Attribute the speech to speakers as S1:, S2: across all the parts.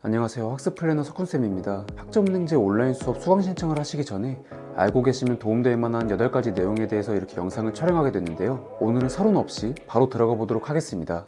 S1: 안녕하세요. 학습 플래너 석훈쌤입니다. 학점은행제 온라인 수업 수강 신청을 하시기 전에 알고 계시면 도움될 만한 8가지 내용에 대해서 이렇게 영상을 촬영하게 됐는데요. 오늘은 서론 없이 바로 들어가 보도록 하겠습니다.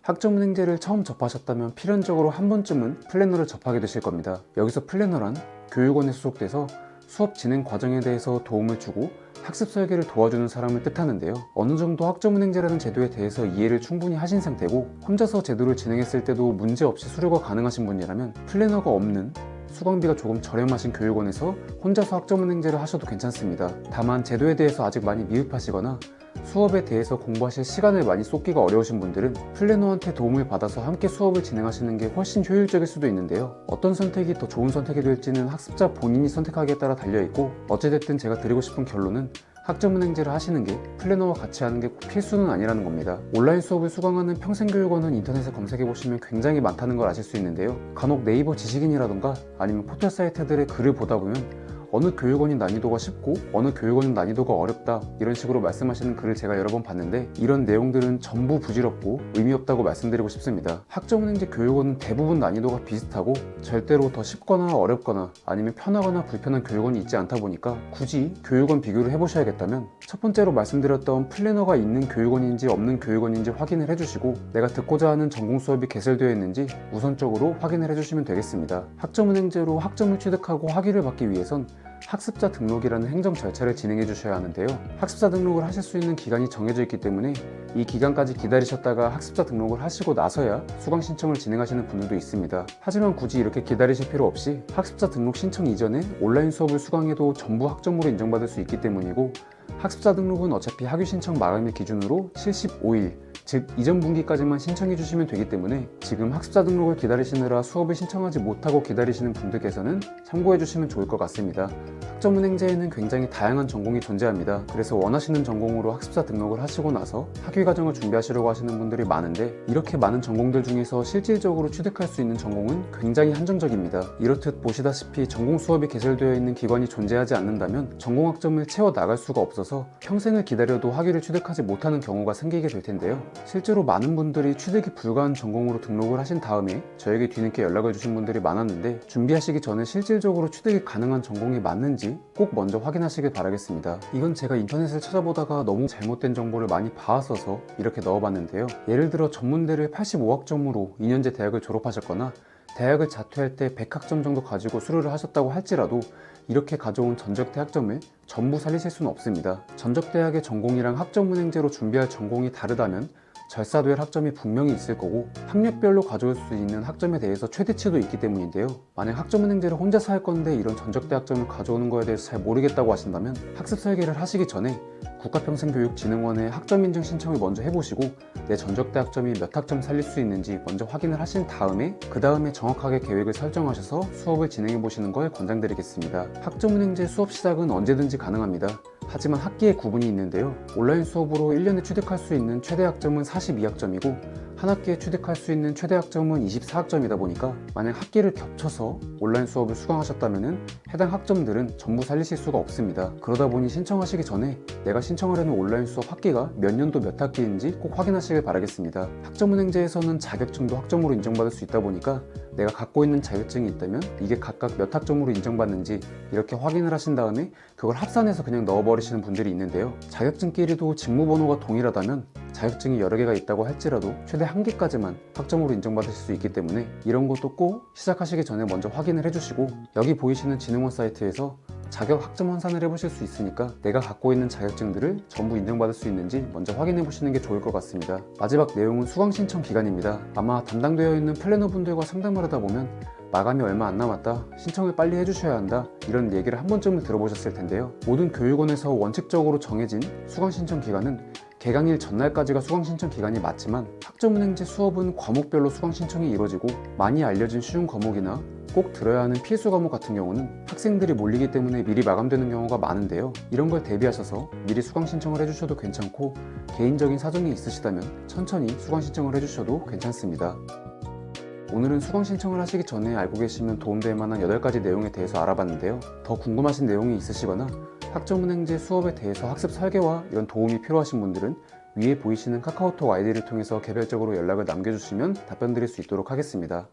S1: 학점은행제를 처음 접하셨다면 필연적으로 한 번쯤은 플래너를 접하게 되실 겁니다. 여기서 플래너란 교육원에 소속돼서 수업 진행 과정에 대해서 도움을 주고 학습 설계를 도와주는 사람을 뜻하는데요. 어느 정도 학점은행제라는 제도에 대해서 이해를 충분히 하신 상태고 혼자서 제도를 진행했을 때도 문제없이 수료가 가능하신 분이라면 플래너가 없는 수강비가 조금 저렴하신 교육원에서 혼자서 학점은행제를 하셔도 괜찮습니다. 다만 제도에 대해서 아직 많이 미흡하시거나 수업에 대해서 공부하실 시간을 많이 쏟기가 어려우신 분들은 플래너한테 도움을 받아서 함께 수업을 진행하시는 게 훨씬 효율적일 수도 있는데요. 어떤 선택이 더 좋은 선택이 될지는 학습자 본인이 선택하기에 따라 달려있고, 어찌됐든 제가 드리고 싶은 결론은 학점은행제를 하시는 게 플래너와 같이 하는 게 꼭 필수는 아니라는 겁니다. 온라인 수업을 수강하는 평생교육원은 인터넷에 검색해보시면 굉장히 많다는 걸 아실 수 있는데요. 간혹 네이버 지식인이라던가 아니면 포털 사이트들의 글을 보다 보면 어느 교육원이 난이도가 쉽고 어느 교육원은 난이도가 어렵다 이런 식으로 말씀하시는 글을 제가 여러 번 봤는데, 이런 내용들은 전부 부질없고 의미 없다고 말씀드리고 싶습니다. 학점은행제 교육원은 대부분 난이도가 비슷하고 절대로 더 쉽거나 어렵거나 아니면 편하거나 불편한 교육원이 있지 않다 보니까 굳이 교육원 비교를 해보셔야겠다면 첫 번째로 말씀드렸던 플래너가 있는 교육원인지 없는 교육원인지 확인을 해주시고, 내가 듣고자 하는 전공 수업이 개설되어 있는지 우선적으로 확인을 해주시면 되겠습니다. 학점은행제로 학점을 취득하고 학위를 받기 위해선 학습자 등록이라는 행정 절차를 진행해 주셔야 하는데요. 학습자 등록을 하실 수 있는 기간이 정해져 있기 때문에 이 기간까지 기다리셨다가 학습자 등록을 하시고 나서야 수강 신청을 진행하시는 분들도 있습니다. 하지만 굳이 이렇게 기다리실 필요 없이 학습자 등록 신청 이전에 온라인 수업을 수강해도 전부 학점으로 인정받을 수 있기 때문이고, 학습자 등록은 어차피 학위 신청 마감일 기준으로 75일, 즉 이전 분기까지만 신청해 주시면 되기 때문에 지금 학습자 등록을 기다리시느라 수업을 신청하지 못하고 기다리시는 분들께서는 참고해 주시면 좋을 것 같습니다. 학점은행제에는 굉장히 다양한 전공이 존재합니다. 그래서 원하시는 전공으로 학습자 등록을 하시고 나서 학위 과정을 준비하시려고 하시는 분들이 많은데, 이렇게 많은 전공들 중에서 실질적으로 취득할 수 있는 전공은 굉장히 한정적입니다. 이렇듯 보시다시피 전공 수업이 개설되어 있는 기관이 존재하지 않는다면 전공 학점을 채워 나갈 수가 없어서 평생을 기다려도 학위를 취득하지 못하는 경우가 생기게 될 텐데요. 실제로 많은 분들이 취득이 불가한 전공으로 등록을 하신 다음에 저에게 뒤늦게 연락을 주신 분들이 많았는데, 준비하시기 전에 실질적으로 취득이 가능한 전공이 맞는지 꼭 먼저 확인하시길 바라겠습니다. 이건 제가 인터넷을 찾아보다가 너무 잘못된 정보를 많이 봐왔어서 이렇게 넣어봤는데요. 예를 들어 전문대를 85학점으로 2년제 대학을 졸업하셨거나 대학을 자퇴할 때 100학점 정도 가지고 수료를 하셨다고 할지라도 이렇게 가져온 전적대 학점을 전부 살리실 수는 없습니다. 전적대학의 전공이랑 학점은행제로 준비할 전공이 다르다면 절사될 학점이 분명히 있을 거고, 학력별로 가져올 수 있는 학점에 대해서 최대치도 있기 때문인데요. 만약 학점은행제를 혼자서 할 건데 이런 전적대 학점을 가져오는 거에 대해서 잘 모르겠다고 하신다면 학습 설계를 하시기 전에 국가평생교육진흥원에 학점인증 신청을 먼저 해보시고 내 전적대 학점이 몇 학점 살릴 수 있는지 먼저 확인을 하신 다음에 그 다음에 정확하게 계획을 설정하셔서 수업을 진행해 보시는 걸 권장드리겠습니다. 학점은행제 수업 시작은 언제든지 가능합니다. 하지만 학기에 구분이 있는데요. 온라인 수업으로 1년에 취득할 수 있는 최대 학점은 42학점이고 한 학기에 취득할 수 있는 최대 학점은 24학점이다 보니까 만약 학기를 겹쳐서 온라인 수업을 수강하셨다면 해당 학점들은 전부 살리실 수가 없습니다. 그러다 보니 신청하시기 전에 내가 신청하려는 온라인 수업 학기가 몇 년도 몇 학기인지 꼭 확인하시길 바라겠습니다. 학점은행제에서는 자격증도 학점으로 인정받을 수 있다 보니까 내가 갖고 있는 자격증이 있다면 이게 각각 몇 학점으로 인정받는지 이렇게 확인을 하신 다음에 그걸 합산해서 그냥 넣어버리시는 분들이 있는데요. 자격증끼리도 직무번호가 동일하다면 자격증이 여러 개가 있다고 할지라도 최대 한 개까지만 학점으로 인정받으실 수 있기 때문에 이런 것도 꼭 시작하시기 전에 먼저 확인을 해주시고, 여기 보이시는 진흥원 사이트에서 자격 학점 환산을 해보실 수 있으니까 내가 갖고 있는 자격증들을 전부 인정받을 수 있는지 먼저 확인해 보시는 게 좋을 것 같습니다. 마지막 내용은 수강 신청 기간입니다. 아마 담당되어 있는 플래너분들과 상담을 하다 보면 마감이 얼마 안 남았다, 신청을 빨리 해주셔야 한다, 이런 얘기를 한 번쯤은 들어보셨을 텐데요. 모든 교육원에서 원칙적으로 정해진 수강 신청 기간은 개강일 전날까지가 수강 신청 기간이 맞지만, 학점은행제 수업은 과목별로 수강 신청이 이루어지고 많이 알려진 쉬운 과목이나 꼭 들어야 하는 필수 과목 같은 경우는 학생들이 몰리기 때문에 미리 마감되는 경우가 많은데요. 이런 걸 대비하셔서 미리 수강 신청을 해주셔도 괜찮고, 개인적인 사정이 있으시다면 천천히 수강 신청을 해주셔도 괜찮습니다. 오늘은 수강 신청을 하시기 전에 알고 계시면 도움될 만한 8가지 내용에 대해서 알아봤는데요. 더 궁금하신 내용이 있으시거나 학점은행제 수업에 대해서 학습 설계와 이런 도움이 필요하신 분들은 위에 보이시는 카카오톡 아이디를 통해서 개별적으로 연락을 남겨주시면 답변 드릴 수 있도록 하겠습니다.